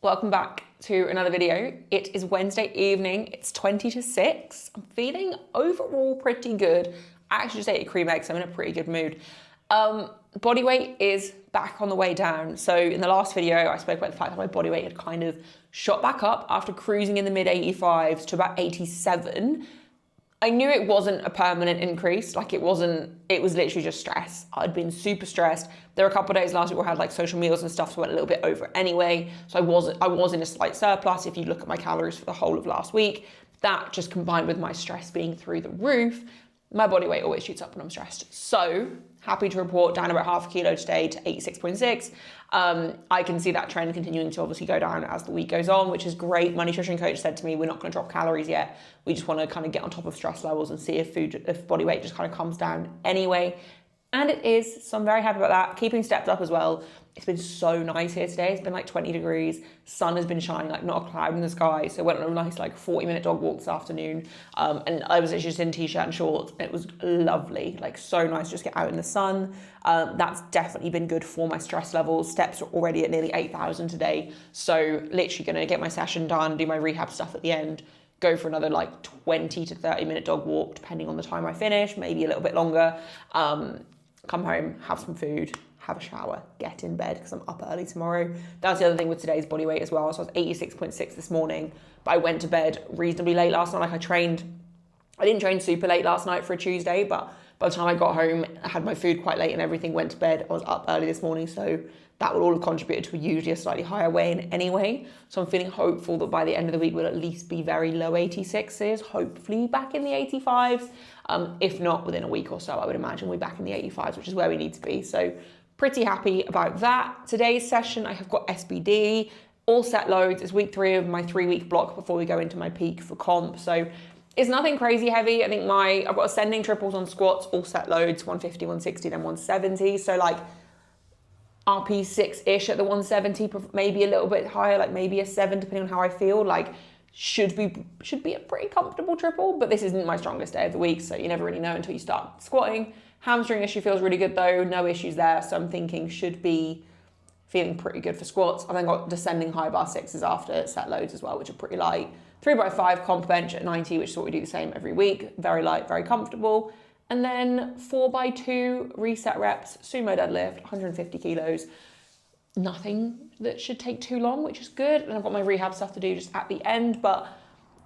Welcome back to another video. It is Wednesday evening, it's 20 to 6. I'm feeling overall pretty good. I actually just ate a cream egg, so I'm in a pretty good mood. Body weight is back on the way down. So in the last video, I spoke about the fact that my body weight had kind of shot back up after cruising in the mid 85s to about 87. I knew it wasn't a permanent increase. It was literally just stress. I'd been super stressed. There were a couple of days last week where I had like social meals and stuff, so I went a little bit over anyway. So I was in a slight surplus. If you look at my calories for the whole of last week, that just combined with my stress being through the roof, my body weight always shoots up when I'm stressed. So happy to report down about half a kilo today to 86.6. I can see that trend continuing to obviously go down as the week goes on, which is great. My nutrition coach said to me, we're not going to drop calories yet. We just want to kind of get on top of stress levels and see if body weight just kind of comes down anyway. And it is, so I'm very happy about that. Keeping steps up as well. It's been so nice here today. It's been like 20 degrees. Sun has been shining, like not a cloud in the sky. So I went on a nice 40-minute dog walk this afternoon. And I was just in t-shirt and shorts. And it was lovely, so nice to just get out in the sun. That's definitely been good for my stress levels. Steps are already at nearly 8,000 today. So literally gonna get my session done, do my rehab stuff at the end, go for another 20 to 30-minute dog walk, depending on the time I finish, maybe a little bit longer. Come home, have some food, have a shower, get in bed because I'm up early tomorrow. That's the other thing with today's body weight as well. So I was 86.6 this morning, but I went to bed reasonably late last night. I didn't train super late last night for a Tuesday, but by the time I got home, I had my food quite late and everything, went to bed. I was up early this morning, so that would all have contributed to usually a slightly higher weigh-in anyway. So I'm feeling hopeful that by the end of the week, we'll at least be very low 86s, hopefully back in the 85s. If not, within a week or so, I would imagine we're back in the 85s, which is where we need to be. So pretty happy about that. Today's session, I have got SBD, all set loads. It's week 3 of my 3-week block before we go into my peak for comp. So it's nothing crazy heavy. I think I've got ascending triples on squats, all set loads, 150, 160, then 170. So RP 6-ish at the 170, maybe a little bit higher, maybe a 7, depending on how I feel. Should be a pretty comfortable triple, but this isn't my strongest day of the week, so you never really know until you start squatting. Hamstring issue feels really good though, no issues there, so I'm thinking should be feeling pretty good for squats. I've then got descending high bar 6s after set loads as well, which are pretty light. 3x5 comp bench at 90, which is what we do the same every week. Very light, very comfortable. And then 4x2 reset reps, sumo deadlift, 150 kilos. Nothing that should take too long, which is good. And I've got my rehab stuff to do just at the end, but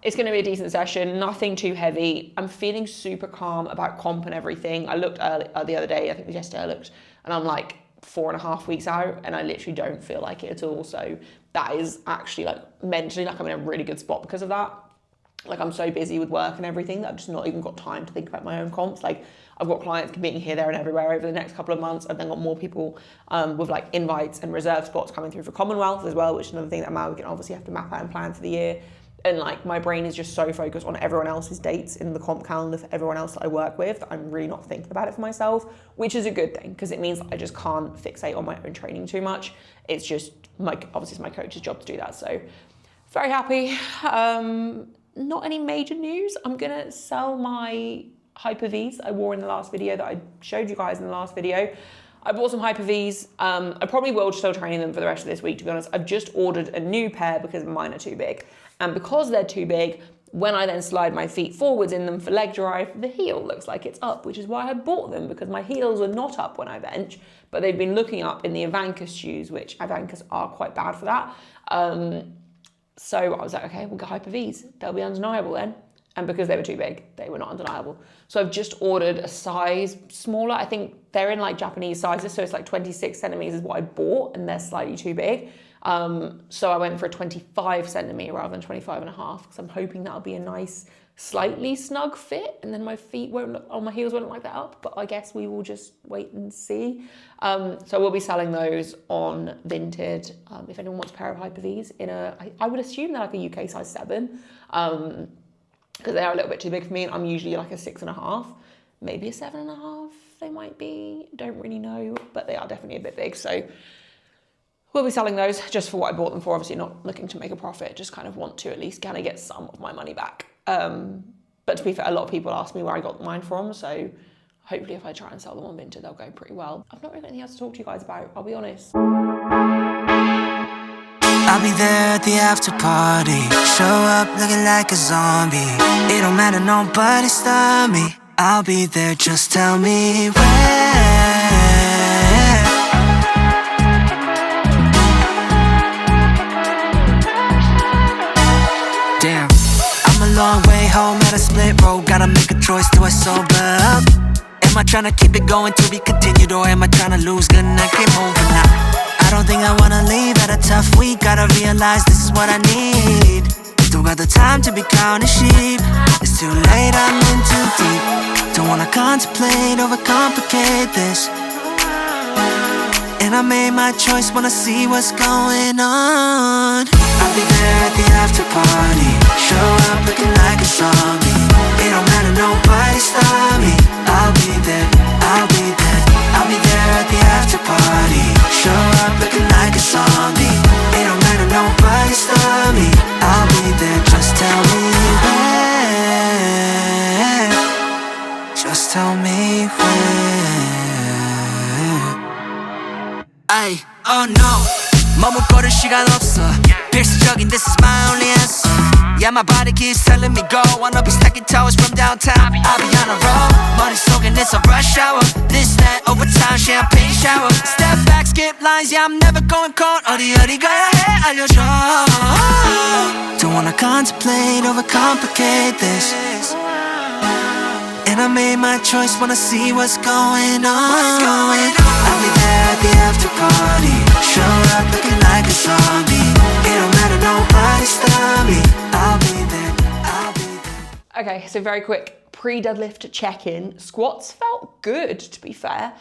it's going to be a decent session, nothing too heavy. I'm feeling super calm about comp and everything. I looked early, the other day, I think it was yesterday I looked, and I'm 4.5 weeks out, and I literally don't feel like it at all. So that is actually mentally, I'm in a really good spot because of that. I'm so busy with work and everything that I've just not even got time to think about my own comps. I've got clients competing here, there and everywhere over the next couple of months. I've then got more people with invites and reserve spots coming through for Commonwealth as well, which is another thing that I'm going to obviously have to map out and plan for the year. And my brain is just so focused on everyone else's dates in the comp calendar for everyone else that I work with that I'm really not thinking about it for myself, which is a good thing because it means I just can't fixate on my own training too much. It's just obviously it's my coach's job to do that. So very happy. Not any major news. I'm gonna sell my Hyper-Vs I wore in the last video that I showed you guys in the last video. I bought some Hyper-Vs. I probably will still train them for the rest of this week, to be honest. I've just ordered a new pair because mine are too big. And because they're too big, when I then slide my feet forwards in them for leg drive, the heel looks like it's up, which is why I bought them, because my heels are not up when I bench, but they've been looking up in the Avankas shoes, which Avankas are quite bad for that. So I was like, okay, we'll get Hyper-Vs. They'll be undeniable then. And because they were too big, they were not undeniable. So I've just ordered a size smaller. I think they're in Japanese sizes. So it's 26 centimeters is what I bought, and they're slightly too big. So I went for a 25 centimeter rather than 25 and a half, because I'm hoping that'll be a nice, slightly snug fit. And then my feet my heels won't look like that up, but I guess we will just wait and see. So we'll be selling those on Vinted. If anyone wants a pair of Hyper-Vs I would assume they're a UK size 7. Because they are a little bit too big for me, and I'm usually a 6.5, maybe a 7.5 they might be, don't really know, but they are definitely a bit big. So we'll be selling those just for what I bought them for, obviously not looking to make a profit, just kind of want to at least kind of get some of my money back. But to be fair, a lot of people ask me where I got mine from, so hopefully if I try and sell them on Vinted, they'll go pretty well. I've not really got anything else to talk to you guys about, I'll be honest. I'll be there at the after party. Show up looking like a zombie. It don't matter, nobody stop me. I'll be there, just tell me where. Damn, I'm a long way home at a split road. Gotta make a choice, do I sober up? Am I tryna keep it going to be continued, or am I tryna lose? Good night, game over now. I don't think I wanna leave at a tough week. Gotta realize this is what I need. Don't got the time to be counting sheep. It's too late, I'm in too deep. Don't wanna contemplate, overcomplicate this. And I made my choice, wanna see what's going on. I'll be there at the after party. Show up looking like a zombie. It don't matter, nobody stop me. I'll be there, I'll be there. I'll be there at the after party. Show up looking like a zombie. It don't matter, nobody stop me. I'll be there, just tell me where. Just tell me where. Ay, oh no, 머뭇거릴 시간 없어. 필수적인 this is my only answer. Yeah, my body keeps telling me go. Wanna be stacking towers from downtown. I'll be on a roll. 머릿속엔 it's a rush hour. This, that, overtime, champagne shower. Step back, skip lines, yeah, I'm never going cold. 어디 가야 해, 알려줘. Don't wanna contemplate, overcomplicate this. And I made my choice, wanna see what's going on. I'll be there at the after party. Show up looking like a zombie. It don't matter, nobody stop me. I'll be there, I'll be there. Okay, so very quick pre-deadlift check-in. Squats felt good, to be fair.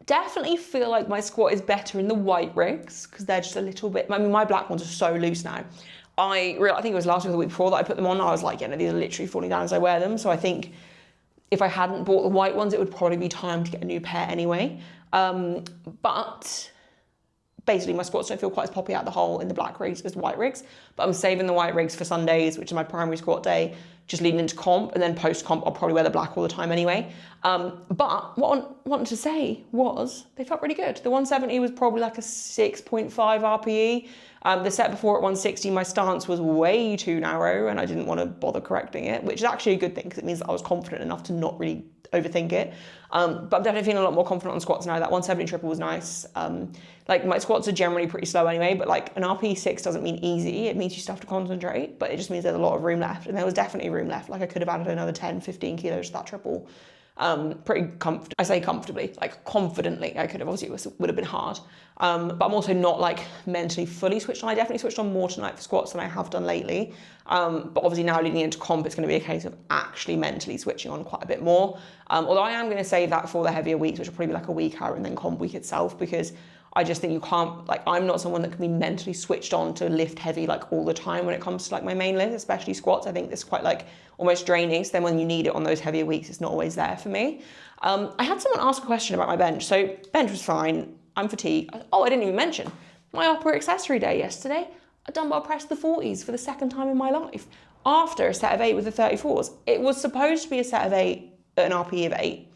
Definitely feel like my squat is better in the white rigs because they're just a little bit, I mean, my black ones are so loose now. I think it was last week or the week before that I put them on. I was like, yeah, no, these are literally falling down as I wear them. So I think if I hadn't bought the white ones, it would probably be time to get a new pair anyway. But basically my squats don't feel quite as poppy out the hole in the black rigs as the white rigs, but I'm saving the white rigs for Sundays, which is my primary squat day, just leading into comp, and then post-comp I'll probably wear the black all the time anyway. But what I wanted to say was they felt really good. The 170 was probably like a 6.5 RPE. The set before at 160, my stance was way too narrow and I didn't want to bother correcting it, which is actually a good thing because it means that I was confident enough to not really overthink it. But I'm definitely feeling a lot more confident on squats now. That 170 triple was nice. Like my squats are generally pretty slow anyway, but like an RP6 doesn't mean easy. It means you still have to concentrate, but it just means there's a lot of room left. And there was definitely room left. Like I could have added another 10, 15 kilos to that triple. Pretty I say comfortably, like confidently I could have, obviously it would have been hard. But I'm also not like mentally fully switched on. I definitely switched on more tonight for squats than I have done lately. But obviously now leading into comp, it's going to be a case of actually mentally switching on quite a bit more. Although I am going to save that for the heavier weeks, which will probably be like a week out and then comp week itself, because I just think you can't, like I'm not someone that can be mentally switched on to lift heavy like all the time when it comes to like my main lift, especially squats. I think it's quite like almost draining. So then when you need it on those heavier weeks, it's not always there for me. I had someone ask a question about my bench. So bench was fine. I'm fatigued. Oh, I didn't even mention my upper accessory day yesterday. I dumbbell pressed the 40s for the second time in my life after a set of 8 with the 34s. It was supposed to be a set of 8 at an RPE of 8.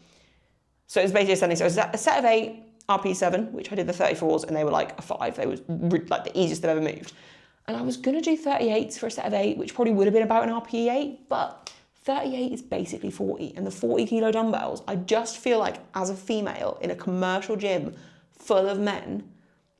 So it was basically something. So it was a set of 8, RP7, which I did the 34s, and they were like a 5. They were like the easiest they've ever moved. And I was going to do 38s for a set of 8, which probably would have been about an RPE 8, but 38 is basically 40. And the 40 kilo dumbbells, I just feel like as a female in a commercial gym full of men,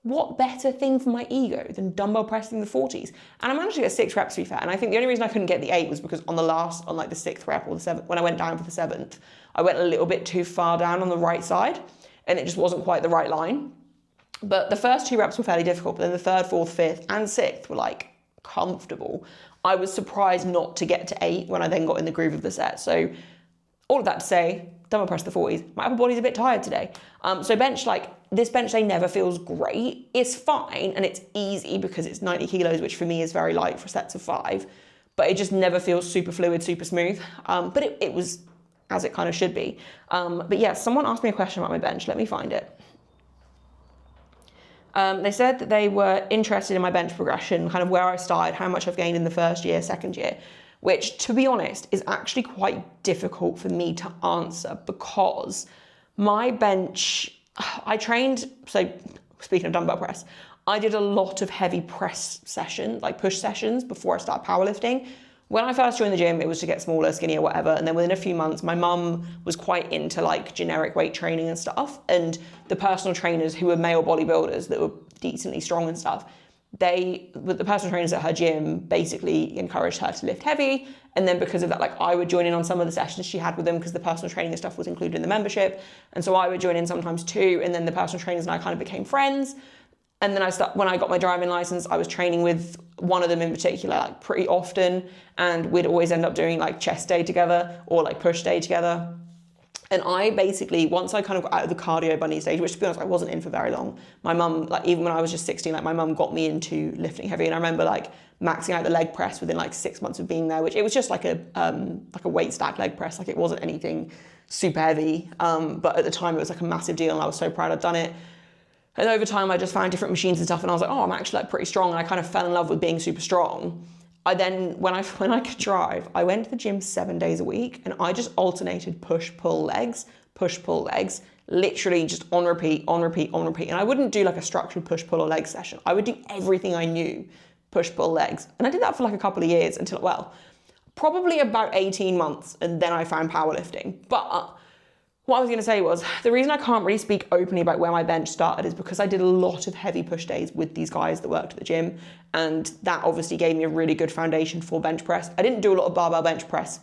what better thing for my ego than dumbbell pressing the 40s? And I managed to get 6 reps, to be fair. And I think the only reason I couldn't get the 8 was because on the 6th rep or the 7th, when I went down for the 7th, I went a little bit too far down on the right side and it just wasn't quite the right line. But the first 2 reps were fairly difficult, but then the 3rd, 4th, 5th and 6th were like comfortable. I was surprised not to get to 8 when I then got in the groove of the set. So all of that to say, dumbbell press the 40s. My upper body's a bit tired today. So bench, like this bench day never feels great. It's fine and it's easy because it's 90 kilos, which for me is very light for sets of 5, but it just never feels super fluid, super smooth. But it was as it kind of should be. But yeah, someone asked me a question about my bench. Let me find it. They said that they were interested in my bench progression, kind of where I started, how much I've gained in the first year, second year, which to be honest is actually quite difficult for me to answer because my bench, I trained, so speaking of dumbbell press, I did a lot of heavy press sessions, like push sessions before I started powerlifting. When I first joined the gym, it was to get smaller, skinnier, whatever. And then within a few months, my mum was quite into like generic weight training and stuff. And the personal trainers who were male bodybuilders that were decently strong and stuff, the personal trainers at her gym basically encouraged her to lift heavy. And then because of that, like I would join in on some of the sessions she had with them because the personal training and stuff was included in the membership. And so I would join in sometimes too. And then the personal trainers and I kind of became friends. And then when I got my driving license, I was training with one of them in particular, like pretty often. And we'd always end up doing like chest day together or like push day together. And I basically, once I kind of got out of the cardio bunny stage, which to be honest, I wasn't in for very long. My mum, like even when I was just 16, like my mum got me into lifting heavy. And I remember like maxing out the leg press within like 6 months of being there, which it was just like a weight stack leg press. Like it wasn't anything super heavy. But at the time it was like a massive deal and I was so proud I'd done it. And over time, I just found different machines and stuff, and I was like, oh, I'm actually like pretty strong, and I kind of fell in love with being super strong. I then, when I could drive, I went to the gym 7 days a week, and I just alternated push-pull legs, literally just on repeat. And I wouldn't do like a structured push-pull or leg session. I would do everything I knew, push-pull legs. And I did that for like a couple of years until, well, probably about 18 months, and then I found powerlifting. But what I was going to say was, the reason I can't really speak openly about where my bench started is because I did a lot of heavy push days with these guys that worked at the gym, and that obviously gave me a really good foundation for bench press. I didn't do a lot of barbell bench press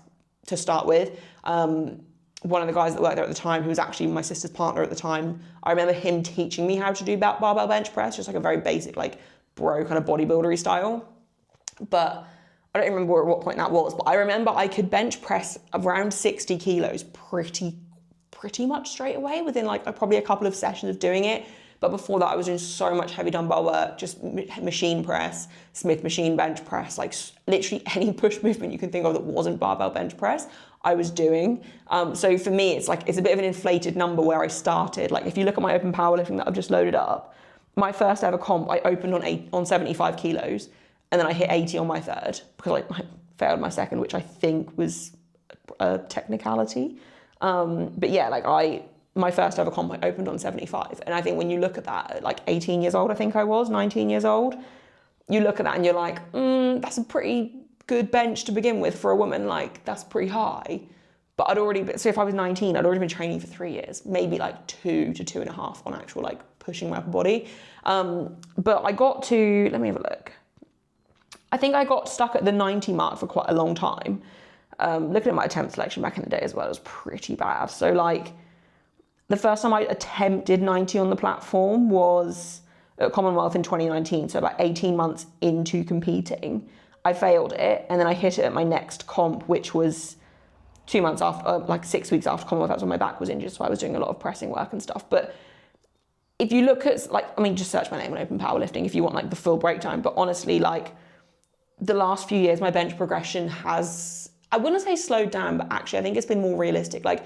to start with. One of the guys that worked there at the time, who was actually my sister's partner at the time, I remember him teaching me how to do barbell bench press, just like a very basic, like bro kind of bodybuildery style. But I don't remember at what point that was, but I remember I could bench press around 60 kilos pretty much straight away within like probably a couple of sessions of doing it. But before that, I was doing so much heavy dumbbell work, just machine press, Smith machine bench press, like literally any push movement you can think of that wasn't barbell bench press, I was doing. So for me, it's a bit of an inflated number where I started. Like if you look at my open powerlifting that I've just loaded up, my first ever comp, I opened on 75 kilos, and then I hit 80 on my third because I failed my second, which I think was a technicality. But yeah, like my first ever comp I opened on 75. And I think when you look at that at like 18 years old, I think I was 19 years old, you look at that and you're like, that's a pretty good bench to begin with for a woman. Like that's pretty high. But so if I was 19, I'd already been training for 3 years, maybe like 2 to 2.5 on actual like pushing my upper body. But I got to, let me have a look. I think I got stuck at the 90 mark for quite a long time. Looking at my attempt selection back in the day as well, it was pretty bad. So like the first time I attempted 90 on the platform was at Commonwealth in 2019. So about 18 months into competing, I failed it. And then I hit it at my next comp, which was 2 months after, like 6 weeks after Commonwealth. That's when my back was injured. So I was doing a lot of pressing work and stuff. But if you look at just search my name on open powerlifting if you want like the full breakdown. But honestly, like the last few years, my bench progression has, I wouldn't say slowed down, but actually I think it's been more realistic. Like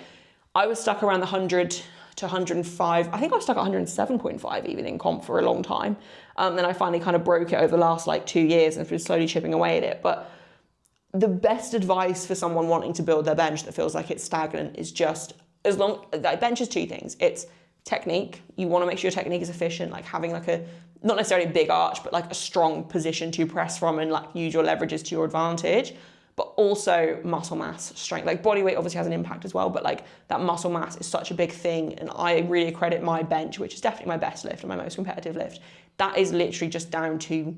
I was stuck around the 100 to 105. I think I was stuck at 107.5 even in comp for a long time. Then I finally kind of broke it over the last like 2 years and been slowly chipping away at it. But the best advice for someone wanting to build their bench that feels like it's stagnant is just bench is two things. It's technique. You want to make sure your technique is efficient, like having like not necessarily a big arch, but like a strong position to press from and like use your leverages to your advantage. But also muscle mass, strength. Like body weight obviously has an impact as well, but like that muscle mass is such a big thing. And I really credit my bench, which is definitely my best lift and my most competitive lift. That is literally just down to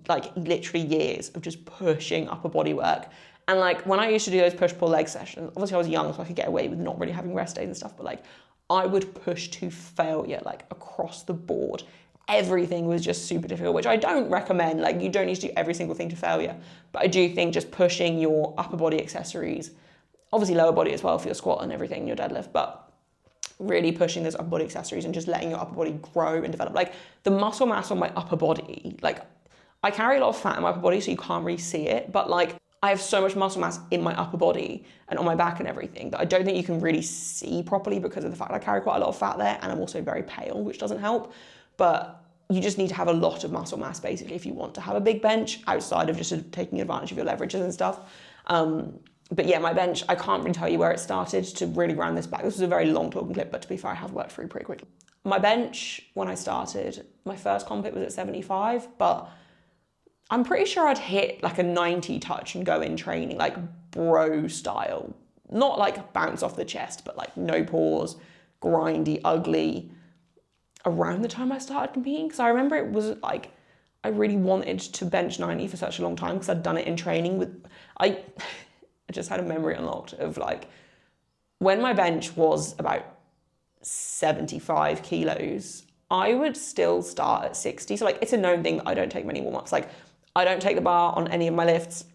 like literally years of just pushing upper body work. And like when I used to do those push-pull leg sessions, obviously I was young, so I could get away with not really having rest days and stuff, but like I would push to failure, like across the board. Everything was just super difficult, which I don't recommend. Like you don't need to do every single thing to failure, but I do think just pushing your upper body accessories, obviously lower body as well for your squat and everything, your deadlift, but really pushing those upper body accessories and just letting your upper body grow and develop. Like the muscle mass on my upper body, like I carry a lot of fat in my upper body, so you can't really see it, but like I have so much muscle mass in my upper body and on my back and everything that I don't think you can really see properly because of the fact I carry quite a lot of fat there, and I'm also very pale, which doesn't help. But you just need to have a lot of muscle mass basically if you want to have a big bench outside of just sort of taking advantage of your leverages and stuff. But yeah, my bench, I can't really tell you where it started to really round this back. This was a very long talking clip, but to be fair, I have worked through pretty quickly. my bench, when I started, my first comp, it was at 75, but I'm pretty sure I'd hit like a 90 touch and go in training, like bro style. Not like bounce off the chest, but like no pause, grindy, ugly, around the time I started competing. Because I remember it was like, I really wanted to bench 90 for such a long time because I'd done it in training with, I just had a memory unlocked of like, when my bench was about 75 kilos, I would still start at 60. So like, it's a known thing that I don't take many warm-ups. Like, I don't take the bar on any of my lifts.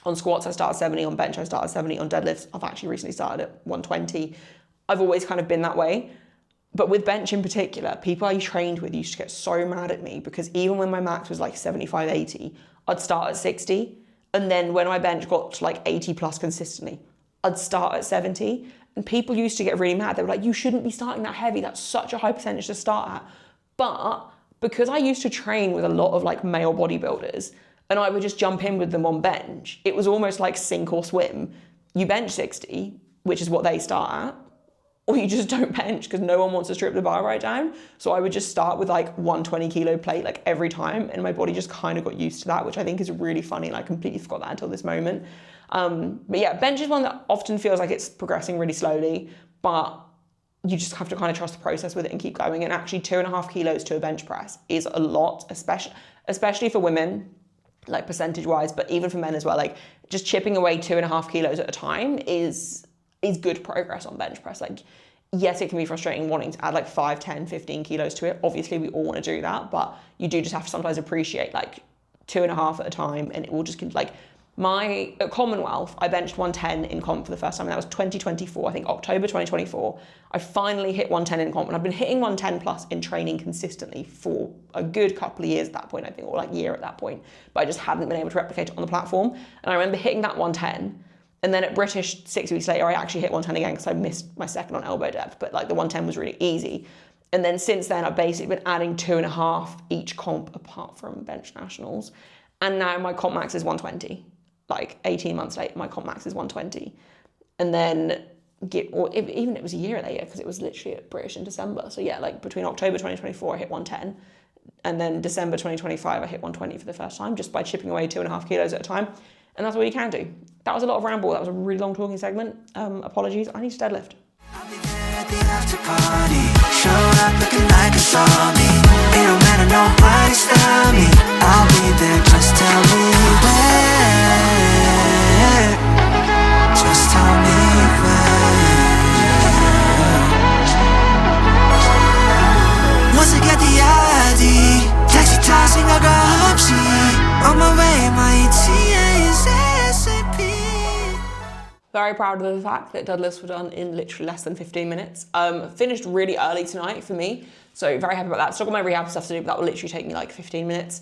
On squats, I start at 70. On bench, I start at 70. On deadlifts, I've actually recently started at 120. I've always kind of been that way. But with bench in particular, people I trained with used to get so mad at me because even when my max was like 75, 80, I'd start at 60. And then when my bench got to like 80 plus consistently, I'd start at 70. And people used to get really mad. They were like, you shouldn't be starting that heavy. That's such a high percentage to start at. But because I used to train with a lot of like male bodybuilders and I would just jump in with them on bench, it was almost like sink or swim. You bench 60, which is what they start at, or you just don't bench because no one wants to strip the bar right down. So I would just start with like 120 kilo plate like every time, and my body just kind of got used to that, which I think is really funny. And I completely forgot that until this moment. But yeah, bench is one that often feels like it's progressing really slowly, but you just have to kind of trust the process with it and keep going. And actually 2.5 kilos to a bench press is a lot, especially for women, like percentage wise, but even for men as well. Like just chipping away 2.5 kilos at a time is good progress on bench press. Like, yes, it can be frustrating wanting to add like 5, 10, 15 kilos to it. Obviously we all want to do that, but you do just have to sometimes appreciate like 2.5 at a time, and it will just like, at Commonwealth, I benched 110 in comp for the first time, and that was 2024, I think October 2024. I finally hit 110 in comp, and I've been hitting 110 plus in training consistently for a good couple of years at that point, I think, or like year at that point, but I just hadn't been able to replicate it on the platform. And I remember hitting that 110, and then at British 6 weeks later, I actually hit 110 again because I missed my second on elbow depth, but like the 110 was really easy. And then since then, I've basically been adding 2.5 each comp apart from bench nationals. And now my comp max is 120. Like 18 months later, my comp max is 120. And then, even it was a year later because it was literally at British in December. So yeah, like between October 2024, I hit 110. And then December 2025, I hit 120 for the first time just by chipping away 2.5 kilos at a time. And that's what you can do. That was a lot of ramble. That was a really long talking segment. Apologies. I need to deadlift. I'll be there at the after party. Showed up looking like a zombie. It don't matter, nobody stop me. I'll be there, just tell me where. Just tell me where. Once I get the ID, taxi tossing, I got Hopsy. On my way, my ETA is ASAP. Very proud of the fact that deadlifts were done in literally less than 15 minutes. Finished really early tonight for me, so very happy about that. Still got my rehab stuff to do, but that will literally take me like 15 minutes.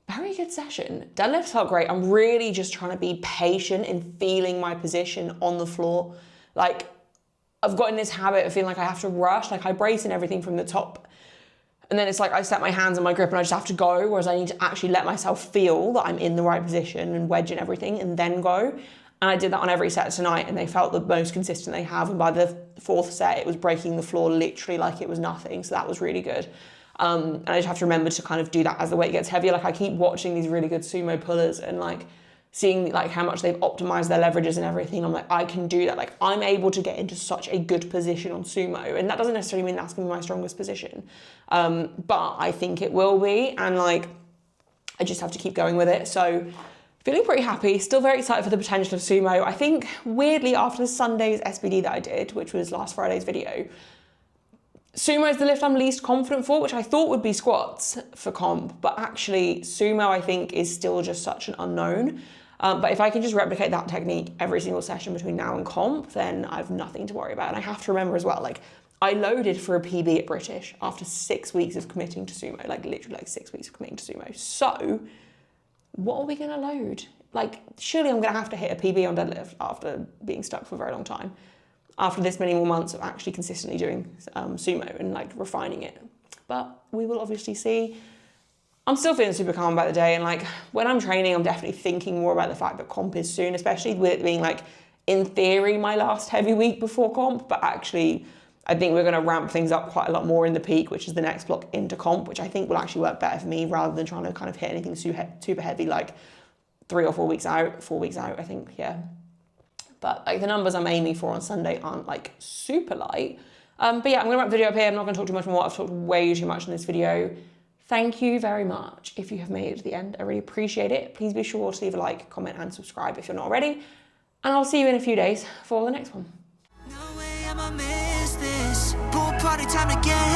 Very good session. Deadlifts felt great. I'm really just trying to be patient in feeling my position on the floor. Like, I've got in this habit of feeling like I have to rush, like I brace and everything from the top. And then it's like I set my hands on my grip and I just have to go, whereas I need to actually let myself feel that I'm in the right position and wedge and everything and then go. And I did that on every set tonight, and they felt the most consistent they have. And by the 4th set, it was breaking the floor literally like it was nothing. So that was really good. And I just have to remember to kind of do that as the weight gets heavier. Like I keep watching these really good sumo pullers and like seeing like how much they've optimized their leverages and everything. I'm like, I can do that. Like I'm able to get into such a good position on sumo. And that doesn't necessarily mean that's gonna be my strongest position. But I think it will be. And like, I just have to keep going with it. So feeling pretty happy, still very excited for the potential of sumo. I think weirdly after Sunday's SBD that I did, which was last Friday's video, sumo is the lift I'm least confident for, which I thought would be squats for comp, but actually sumo I think is still just such an unknown. But if I can just replicate that technique every single session between now and comp, then I have nothing to worry about. And I have to remember as well, like I loaded for a PB at British after 6 weeks of committing to sumo, like literally like 6 weeks of committing to sumo. So what are we gonna load? Like, surely I'm gonna have to hit a PB on deadlift after being stuck for a very long time, after this many more months of actually consistently doing sumo and like refining it. But we will obviously see. I'm still feeling super calm by the day, and like when I'm training, I'm definitely thinking more about the fact that comp is soon, especially with it being like, in theory, my last heavy week before comp, but actually I think we're going to ramp things up quite a lot more in the peak, which is the next block into comp, which I think will actually work better for me rather than trying to kind of hit anything super heavy, like 3 or 4 weeks out, 4 weeks out, I think, yeah. But like the numbers I'm aiming for on Sunday aren't like super light. But yeah, I'm going to wrap the video up here. I'm not going to talk too much more. I've talked way too much in this video. Thank you very much if you have made it to the end. I really appreciate it. Please be sure to leave a like, comment, and subscribe if you're not already. And I'll see you in a few days for the next one. No way I'ma miss this. Pool party time to get